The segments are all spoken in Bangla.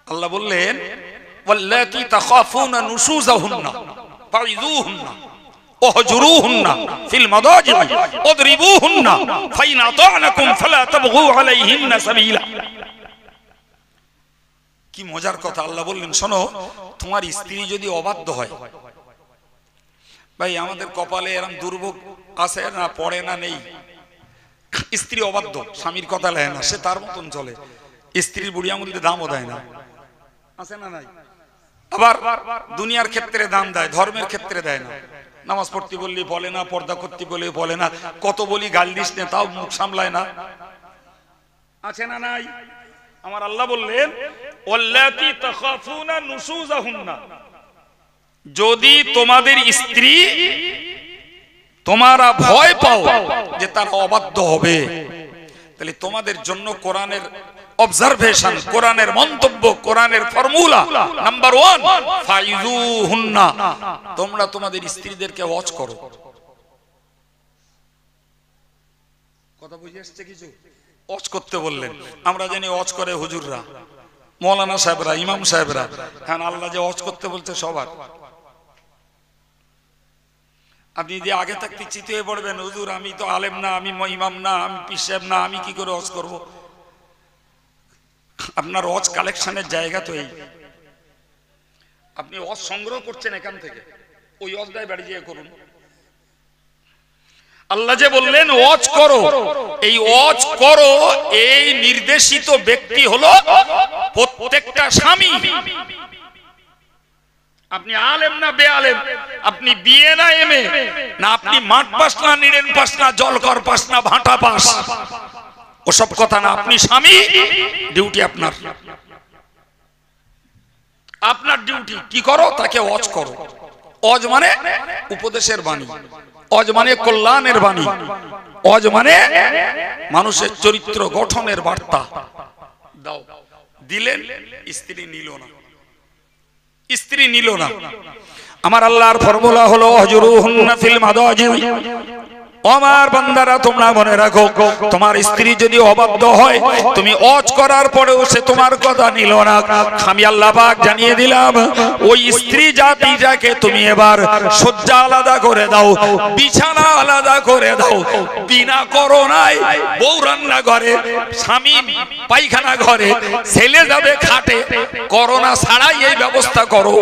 আল্লাহ বললেন ওয়াল্লাতী তাখাফুনা নুশুযাহুন্না ফাইযুহুন্না ওয়াহজুরুহুন্না ফিল মাদাজি ওয়াদরিবুহুন্না ফাইন আতা'নাকুম ফালা তাবগু আলাইহিন্না সাবিলা। কি মজার কথা! আল্লাহ বললেন শোনো, তোমার স্ত্রী যদি অবাধ্য হয়, ভাই আমাদের কপালে এরকম দুর্ভোগ আছে না, পড়ে না নেই? স্ত্রী অবাধ্য, স্বামীর কথা লেয় না, সে তার মতন চলে, স্ত্রীর বুড়ি আঙুলিতে দামও দেয় না, আছে না নাই? আবার দুনিয়ার ক্ষেত্রে দাম দেয়, ধর্মের ক্ষেত্রে দেয় না। নামাজ পড়তে বললি বলে না, পর্দা করতে বলে বলে না, কত বলি গাল দিস না তাও মুখ সামলায় না, আছে না নাই? আমার আল্লাহ বললেন ওয়াল্লাতী তাখাফুনা নুশুযাহুন্না, যদি তোমাদের স্ত্রী তোমরা ভয় পাও যে তারা অবাধ্য হবে, তাহলে তোমাদের জন্য কোরআনের অবজারভেশন, কোরআনের মন্তব্য, কোরআনের ফর্মুলা নাম্বার 1, ফাইযুহুন্না, তোমরা তোমাদের স্ত্রীদেরকে ওয়াচ করো। কথা বুঝে আসছে কিছু? ওয়াচ করতে বললেন। আমরা জানি ওয়াচ করে হুজুররা, মৌলানা সাহেবরা, ইমাম সাহেবরা। হ্যাঁ, আল্লাহ যে ওয়াচ করতে বলছে সবার। আপনি যে আগে থাকতে চিতে পড়বেন, হুজুর আমি তো আলেম না, আমি ইমাম না, আমি পীর সাহেব না, আমি কি করে ওয়াজ করব? আপনার ওয়াজ কালেকশনের জায়গা তো এই, আপনি ওয়াজ সংগ্রহ করছেন এখান থেকে, ওই ওয়াজটাই বাড়ি গিয়ে করুন। আল্লাহ যে বললেন ওয়াজ করো, এই ওয়াজ করো এই নির্দেশিত ব্যক্তি হলো প্রত্যেকটা স্বামী। আপনি আলেম না বেআলেম, আপনি বিএ না এমএ না, আপনি মাঠ পাস না, নিড়েন পাস না, জলকর পাস না, ভাটা পাস, ওসব কথা না। আপনি স্বামী, ডিউটি আপনার, আপনার ডিউটি কি করো? তাকে ওয়াজ করো। ওয়াজ মানে উপদেশের বাণী, ওয়াজ মানে কল্যাণের বাণী, ওয়াজ মানে মানুষের চরিত্র গঠনের বার্তা দাও। দিলেন, স্ত্রী নিল না, স্ত্রী নিল না। আমার আল্লাহর ফর্মুলা হলো ওয়াহজুরুহুন্না ফিল মাদাজি। আমার বান্দারা তোমরা মনে রাখো, তোমার স্ত্রী যদি অবাধ্য হয়, তুমি ওয়াজ করার পরেও সে তোমার কথা নিল না, আমি আল্লাহ পাক জানিয়ে দিলাম ওই স্ত্রী জাতিটাকে তুমি এবার শয্যা আলাদা করে দাও, বিছানা আলাদা করে দাও। বিনা করোনায় বউ রান্না ঘরে, স্বামী পায়খানা ঘরে, ছেলে যাবে খাটে, করোনা ছাড়াই এই ব্যবস্থা করো।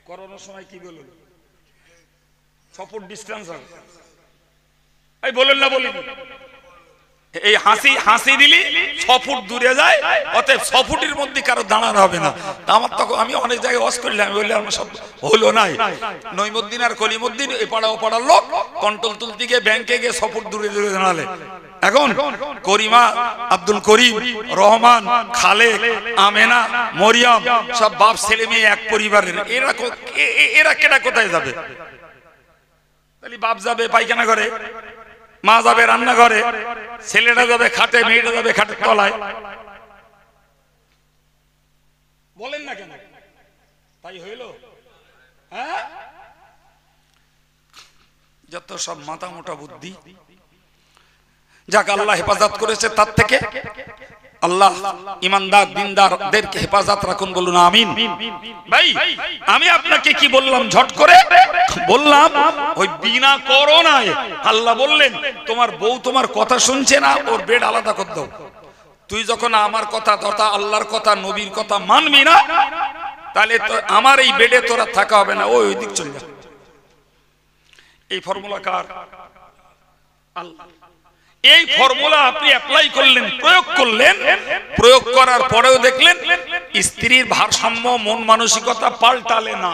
করোনার সময় কি বলুন? 6 ফুট ডিস্টেন্স হবে, এই বলেন না বলিনি? এই হাসি দিলি 6 ফুট দূরে যায়, অতএব 6 ফুটের মধ্যে কারো দাঁড়ানো হবে না। আমার তখন আমি অনেক জায়গায় ওয়াজ করলাম, বললে আমার সব হলো নাই। নইমুদ্দিন আর কলিমুদ্দিন এ পাড়া ও পাড়ার লোক কন্ট্রোল তুলতে গিয়ে ব্যাংকে গিয়ে 6 ফুট দূরে দূরে দাঁড়ালে। এখন করিমা, আব্দুল করিম, রহমান, খালেক, আমেনা, মরিয়ম সব বাপ ছেলে মেয়ে এক পরিবারের। এরা কেডা কোথায় যাবে? তাহলে বাপ যাবে পায়খানা ঘরে, মা যাবে রান্না ঘরে, ছেলেটা যাবে খাটে, মেয়েটা যাবে খাটের তলায়। বলেন না কেন? তাই হইল? হ্যাঁ, যত সব মাথা মোটা বুদ্ধি। যাক, আল্লাহ হেফাজত করেছে তার থেকে। আল্লাহ ইমানদার দিনদারদেরকে হেফাজত রাখুন, বলুন আমিন। ভাই আমি আপনাকে কি বললাম? ঝট করে বললাম ওই বিনা করোনায় আল্লাহ বললেন তোমার বউ তোমার কথা শুনছে না, ওর বেড আলাদা করে দাও। তুই যখন আমার কথা তথা আল্লাহর কথা নবীর কথা মানবি না, তাহলে তো আমার এই বেডে তোরা থাকা হবে না, ওই দিক চলে যা। এই ফর্মুলা কার? আল্লাহ। এই ফর্মুলা আপনি অ্যাপ্লাই করলেন, প্রয়োগ করলেন, প্রয়োগ করার পরেও দেখলেন স্ত্রীর ভারসাম্য মন মানসিকতা পাল্টালে না।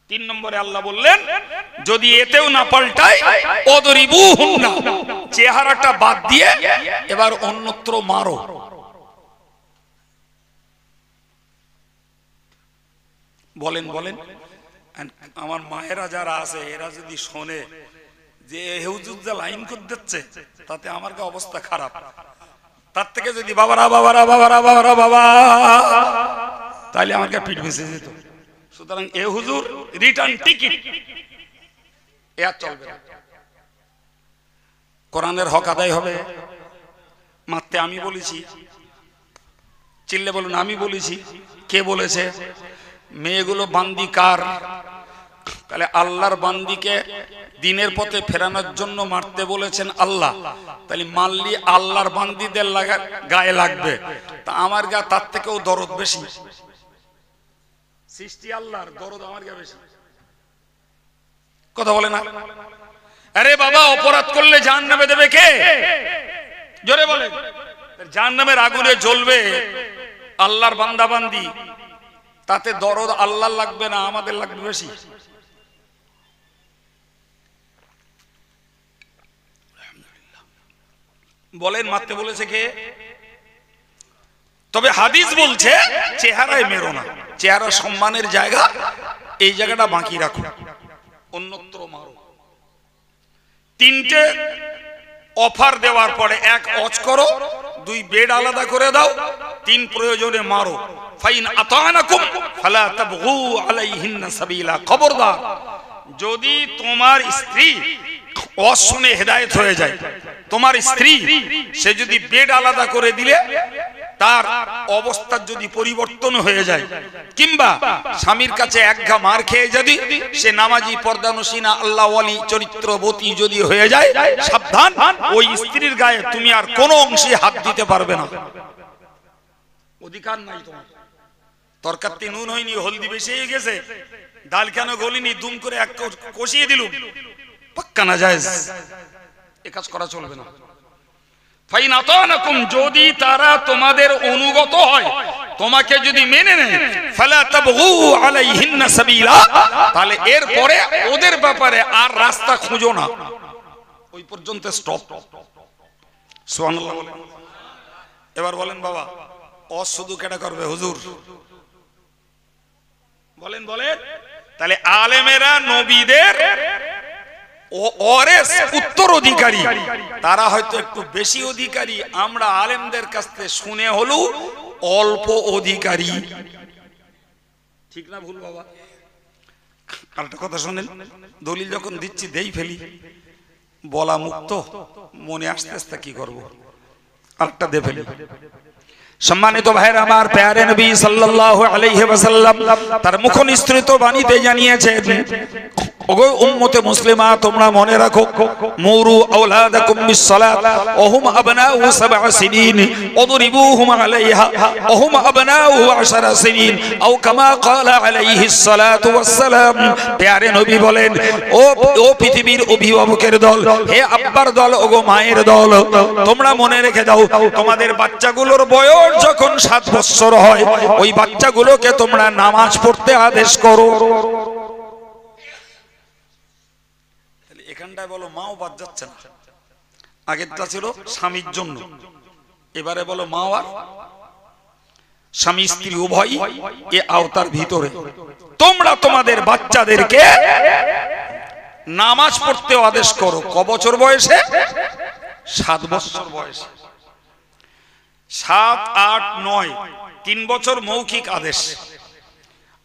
3 নম্বরে আল্লাহ বললেন যদি এতেও না পাল্টায়, ওদরিবুহুন্না, চেহারাটা বাদ দিয়ে এবার অন্যত্র মারো। বলেন বলেন, আমার মায়েরা যারা আছে এরা যদি শোনে যে হুজুর যা লাইন করে দিচ্ছে তাতে আমার কি অবস্থা খারাপ, তার থেকে যদি বাবারা বাবারা বাবারা বাবারা বাবা, তাহলে আমাকে পিঠ ভেসে যেত। সুতরাং এ হুজুর রিটার্ন টিকিট, এ আর চলবে না। কোরআনের হক আদায় হবে। মারতে আমি বলেছি, চিল্লে বলুন আমি বলেছি। কে বলেছে? মেয়েগুলো বান্দি কার? তাহলে আল্লাহর বান্দিকে দিনের পথে ফেরানোর জন্য মারতে বলেছেন আল্লাহ। তাহলে মারলি আল্লাহর বান্দিদের গায়ে লাগবে, তা আমার গা তার থেকেও দরদ বেশি। সৃষ্টি আল্লাহর, দরদ আমার গা বেশি। কথা বলে না? আরে বাবা, অপরাধ করলে জাহান্নামে দেবে কে? জোরে বলে। জাহান্নামের আগুনে জ্বলবে আল্লাহর বান্দা বান্দি, তাতে দরদ আল্লাহর লাগবে না, আমাদের লাগবে বেশি। বলেন মারতে বলেছে কে? তবে হাদিস বলছে চেহারায় মেরো না, চেহারা সম্মানের জায়গা, এই জায়গাটা বাকি রাখো, অন্যত্র মারো। তিনটে অফার দেওয়ার পরে, এক অজ করো, দুই বেড আলাদা করে দাও, তিন প্রয়োজনে মারো। ফাইন আতানাকুম ফালা তাবগু আলাইহিন্না সাবিলা। খবরদার, যদি তোমার স্ত্রী অজ শুনে হেদায়েত হয়ে যায়, তোমার স্ত্রী সে যদি বেড আলাদা করে দিলে তার অবস্থার যদি পরিবর্তন হয়ে যায়, কিংবা স্বামীর কাছে একঘা মার খেয়ে যদি সে নামাজি পর্দানসীনা আল্লাহ ওয়ালি চরিত্রবতী যদি হয়ে যায়, সাবধান, ওই স্ত্রীর গায়ে তুমি আর কোনো অংশে হাত দিতে পারবে না, অধিকার নাই তোমার। তরকারিতে নুন হয়নি, হলদি বেশি হয়ে গেছে, ডাল কেন গলিনি, দুম করে এক কষিয়ে দিলুম, পাক্কা না জায়েজ, এ কাজ করা চলবে না। ফাইন আতানাকুম, যদি তারা তোমাদের অনুগত হয়, তোমাকে যদি মেনে নেয়, ফালা তাবগু আলাইহিন্না সাবিলা, তাহলে এরপরে ওদের ব্যাপারে আর রাস্তা খুঁজো না, ওই পর্যন্ত স্টপ। সুবহানাল্লাহ বলেন। এবার বলেন বাবা, শুধু কেটা করবে হুজুর? বলেন বলেন। তাহলে আলেমেরা নবীদের উত্তরাধিকারী, তারা হয়তো একটু বেশি অধিকারী, আমরা আলেমদের কাছ থেকে শুনে হলো অল্প অধিকারী। ঠিক না ভুল বাবা? আরেকটা কথা শোনেন, দলিল যখন দিচ্ছি দেই ফেলি, বলা মুক্ত, মনে আসতে আসতে কি করবো, আরেকটা দে ফেলি। সম্মানিত ভাইরা আমার, প্যারে নবী সাল্লাল্লাহু আলাইহি ওয়াসাল্লাম তার মুখ নিঃসৃত বাণীতে জানিয়েছেন, ওগো উম্মতে মুসলিমা, তোমরা মনে রাখো, মুরু আওলাদাকুম বিসসালাত ওয়া হুম আবনাউ 7 সিনিন ওদরিবুহুম আলাইহা ওয়া হুম আবনাউ 10 সিনিন আও কামা ক্বালা আলাইহিস সালাতু ওয়াস সালাম। প্যারে নবী বলেন, ও পৃথিবীর অভিভাবকের দল, হে আব্বার দল, ওগো মায়ের দল, তোমরা মনে রেখে দাও, তোমাদের বাচ্চাগুলোর বয়স যখন 7 বছর হয়, ওই বাচ্চাগুলোকে তোমরা নামাজ পড়তে আদেশ করো। এখানটায় বলো মাও বাদ যাচ্ছে না, আগেরটা ছিল স্বামীর জন্য, এবারে বলো মা আর স্বামী স্ত্রী উভয় এ আওতার ভিতরে তোমরা তোমাদের বাচ্চাদেরকে নামাজ পড়তে আদেশ করো। ক বছর বয়সে? 7 বছর বয়সে। 7, 8, 9, 3 বছর মৌখিক আদেশ।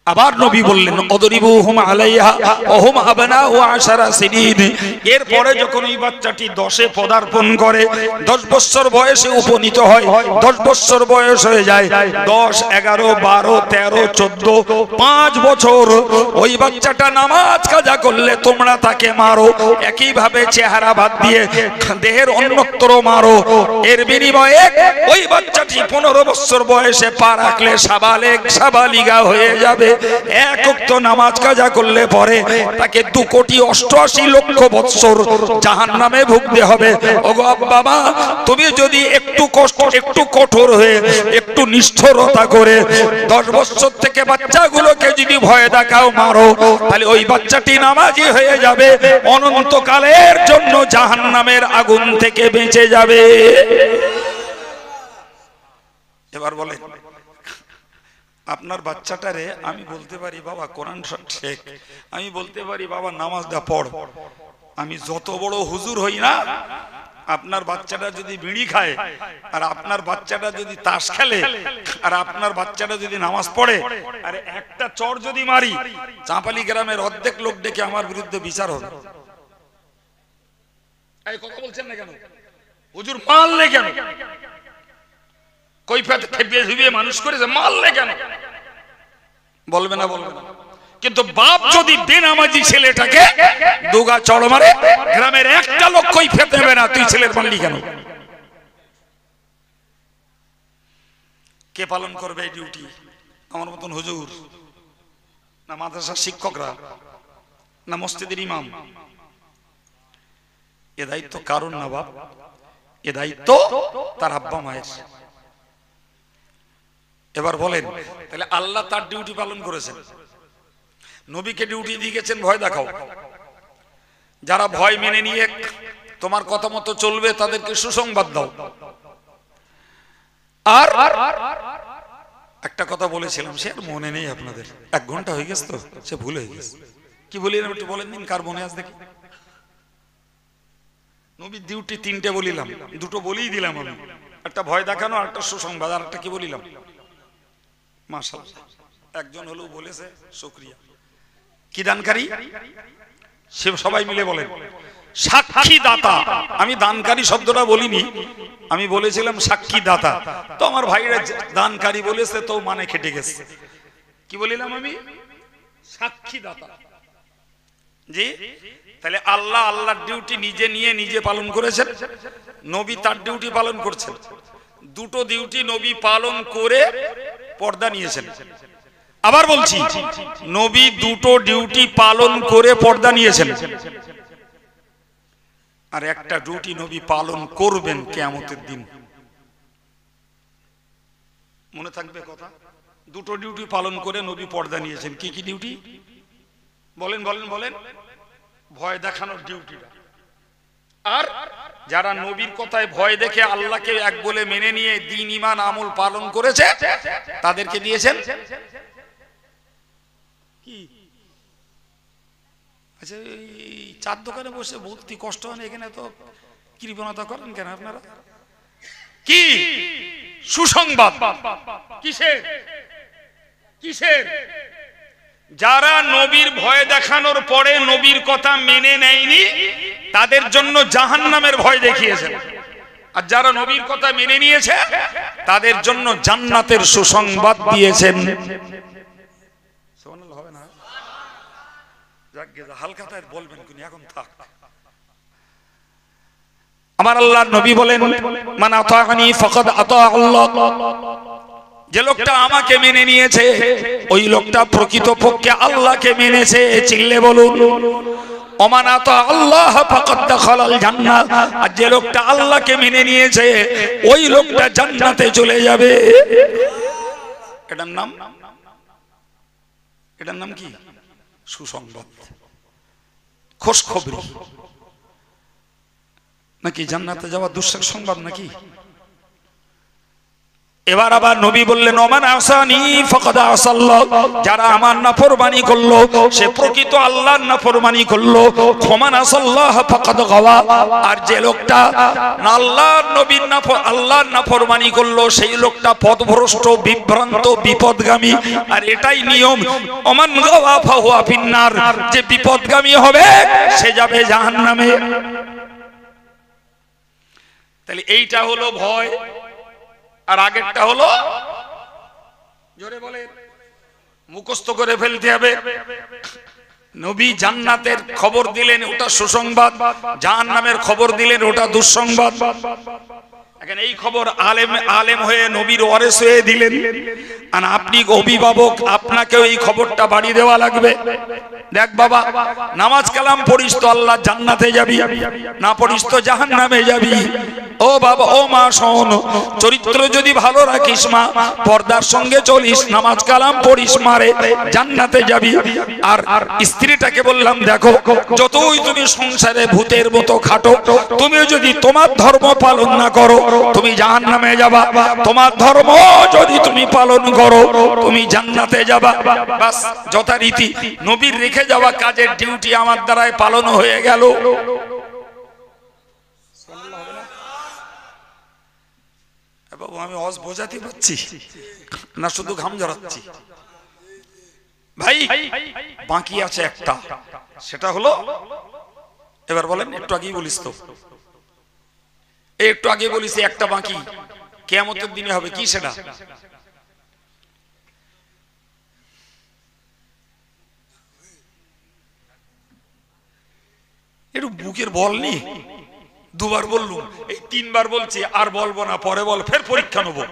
আবার নবী বললেন, অদরিবুহুম আলাইহা ওয়া হুম আবনাউ 10 সিনিন। এরপরে যখন ওই বাচ্চাটি 10-এ পদার্পণ করে, 10 বছর বয়সে উপনীত হয়, 10 বছর বয়স হয়ে যায়, 10, 11, 12, 13, 14, 5 বছর ওই বাচ্চাটা নামাজ কাজা করলে তোমরা তাকে মারো। একইভাবে চেহারা বাদ দিয়ে দেহের অন্যত্র মারো। এর বিনিময়ে ওই বাচ্চাটি 15 বছর বয়সে পা রাখলে সাবালেগ সাবালিগা হয়ে যাবে। এক ওয়াক্ত নামাজ কাজা করলে পরে তাকে 2,88,00,000 বৎসর জাহান্নামে ভুগতে হবে। ওগো বাবা, তুমি যদি একটু কষ্ট, একটু কঠোর হয়ে, একটু নিষ্ঠুরতা করে 10 বছর থেকে বাচ্চাগুলোকে যদি ভয় দেখাও, মারো, তাহলে ওই বাচ্চাটি নামাজি হয়ে যাবে, অনন্তকালের জন্য জাহান্নামের আগুন থেকে বেঁচে যাবে। এবার বলেন, আপনার বাচ্চাটারে আমি বলতে পারি বাবা কোরআন শেখ, আমি বলতে পারি বাবা নামাজটা পড়, আমি যত বড় হুজুর হই না, আপনার বাচ্চাটা যদি বিড়ি খায়, আর আপনার বাচ্চাটা যদি তাস খেলে, আর আপনার বাচ্চাটা যদি নামাজ পড়ে, আর একটা চর যদি মারি, চাঁপালি গ্রামের অর্ধেক লোক ডেকে আমার বিরুদ্ধে বিচার হবে। এই কথা বলছেন না কেন হুজুর? মারলে কেন? কৈফিয়ত খেপিয়ে ঝুবিয়ে মানুষ করেছে, মারলে কেন বলবে না, বলবে না। কিন্তু বাপ যদি বেনামাজি ছেলেটাকে দুগা চড় মারে, গ্রামের একটা লোক কৈফিয়ত নেবে না, তুই ছেলের মারলি কেন। কে পালন করবে এই ডিউটি? আমার মতন হুজুর, না মাদ্রাসার শিক্ষকরা, না মসজিদের ইমাম? এ দায়িত্ব কারণ না বাপ, এ দায়িত্ব তার আব্বা মায়ের। এবার বলেন, তাহলে আল্লাহ তার ডিউটি পালন করেছেন, নবীকে ডিউটি দিয়ে গেছেন ভয় দেখাও। যারা ভয় মেনে নিয়ে তোমার কথা মতো চলবে তাদেরকে সুসংবাদ দাও। আর একটা কথা বলেছিলাম, সে আর মনে নেই আপনাদের, 1 ঘন্টা হয়ে গেছে তো, সে ভুল হয়ে গেছে। কি বলিলাম একটু বলেন দিন, কার মনে আছে দেখি। নবীর ডিউটি 3টে বলিলাম, 2টো বলেই দিলাম আমি, একটা ভয় দেখানো আর একটা সুসংবাদ, আর একটা কি বলিলাম? মাশাআল্লাহ, একজন হলো বলেছে, শুকরিয়া। কি দানকারী? সে সবাই মিলে বলেন সাক্ষী দাতা। আমি দানকারী শব্দটা বলিনি, আমি বলেছিলাম সাক্ষী দাতা। তো আমার ভাইরা দানকারী বলেছে, তো মানে খেটে গেছে। কি বলিলাম আমি? সাক্ষী দাতা। জি, তাহলে আল্লাহ আল্লাহর ডিউটি নিজে নিয়ে নিজে পালন করেছেন, নবী তার ডিউটি পালন করছেন। 2টো ডিউটি নবী পালন করে পর্দা নিয়েছেন। আবার বলছি, নবী 2টো ডিউটি পালন করে পর্দা নিয়েছেন, আর একটা ডিউটি নবী পালন করবেন কিয়ামতের দিন। মনে থাকবে কথা? 2টো ডিউটি পালন করে নবী পর্দা নিয়েছেন। কি কি ডিউটি বলেন বলেন বলেন? ভয় দেখানোর ডিউটিটা। আর যারা নবীর কথায় ভয় দেখে আল্লাহকে এক বলে মেনে নিয়ে দ্বীন ঈমান আমল পালন করেছে, তাদেরকে দিয়েছেন কি? আচ্ছা, এই চার দোকানে বসে ভর্তি কষ্ট হয় না, এখানে তো কৃপণতা করেন কেন আপনারা? কি সুসংবাদ? কিসের কিসের? যারা নবীর ভয় দেখানোর পরে নবীর কথা মেনে নেয়নি, তাদের জন্য জাহান্নামের ভয় দেখিয়েছেন। আর যারা নবীর কথা মেনে নিয়েছে, তাদের জন্য জান্নাতের সুসংবাদ দিয়েছেন। হবে না? হালকা তাই বলবেন কোন, এখন থাক। আমার আল্লাহর নবী বলেন, মান আতাআনি ফাকাদ আতা আল্লাহ। যে লোকটা আমাকে মেনে নিয়েছে, ওই লোকটা প্রকৃতপক্ষে আল্লাহকে মেনেছে। চিল্লে বলুন, ওমান আতা আল্লাহ ফাকাদ দাখালাল জান্নাহ। আর যে লোকটা আল্লাহকে মেনে নিয়েছে, ওই লোকটা জান্নাতে চলে যাবে। এটার নাম কি? সুসংবাদ, খুশখবরি নাকি? জান্নাতে যাওয়া দুঃসংবাদ নাকি? এবার আবার নবী বললেন, ওমান আসানি ফাকাদ আসাল্লাহ। যারা আমার নাফরমানি করলো, সে প্রকৃত আল্লাহর নাফরমানি করলো। ওমান আসাল্লাহ ফাকাদ গাওয়া। আর যে লোকটা আল্লাহর নবীর আল্লাহর নাফরমানি করলো, সেই লোকটা পথভ্রষ্ট, বিভ্রান্ত, বিপদগামী। আর এটাই নিয়ম, ওমান গাওয়া ফাহুয়া ফিন্নার। যে বিপদগামী হবে সে যাবে জাহান্নামে। তাহলে এইটা হলো ভয়, আর আগেরটা হলো জোরে বলে মুখস্থ করে ফেলতে হবে। নবী জান্নাতের খবর দিলেন, ওটা সুসংবাদ। জাহান্নামের খবর দিলেন, ওটা দুঃসংবাদ। এখন এই খবর আলেম হয়ে নবীর ওয়ারিস হয়ে দিলেন, আর আপনি অভিভাবক, আপনাকেও এই খবরটা বাড়ি দেওয়া লাগবে। দেখ বাবা, নামাজ কালাম পড়িস তো আল্লাহ জান্নাতে যাবি, না পড়িস তো জাহান্নামে যাবি। ও বাবা, ও মা শোন, চরিত্র যদি ভালো রাখিস মা, পর্দার সঙ্গে চলিস, নামাজ কালাম পড়িস মারে, জান্নাতে যাবি। আর স্ত্রীটাকে বললাম, দেখো যতই তুমি সংসারে ভূতের মতো খাটো, তুমিও যদি তোমার ধর্ম পালন না করো, তুমি জাহান্নামে যাবা। তোমার ধর্ম যদি তুমি পালন করো, তুমি জান্নাতে যাবা। বাস, যথারীতি নবীর রেখে যাওয়া কাজের ডিউটি আমার দ্বারাই পালন হয়ে গেল। বাবু, আমি অজ বোঝাতে পারছি না, শুধু ঘাম ঝরাচ্ছি? ভাই, বাকি আছে একটা, সেটা হলো, এবার বলেন, একটু আগেই বলিস তো, একটু আগে বলিস একটা বাকি। কিয়ামতের দিনে হবে কি সেটা? একটু বুকের বল নি, দুবার বললুম, এই তিনবার বলছি, আর বলবো না, পরে বল, ফের পরীক্ষা নেবো।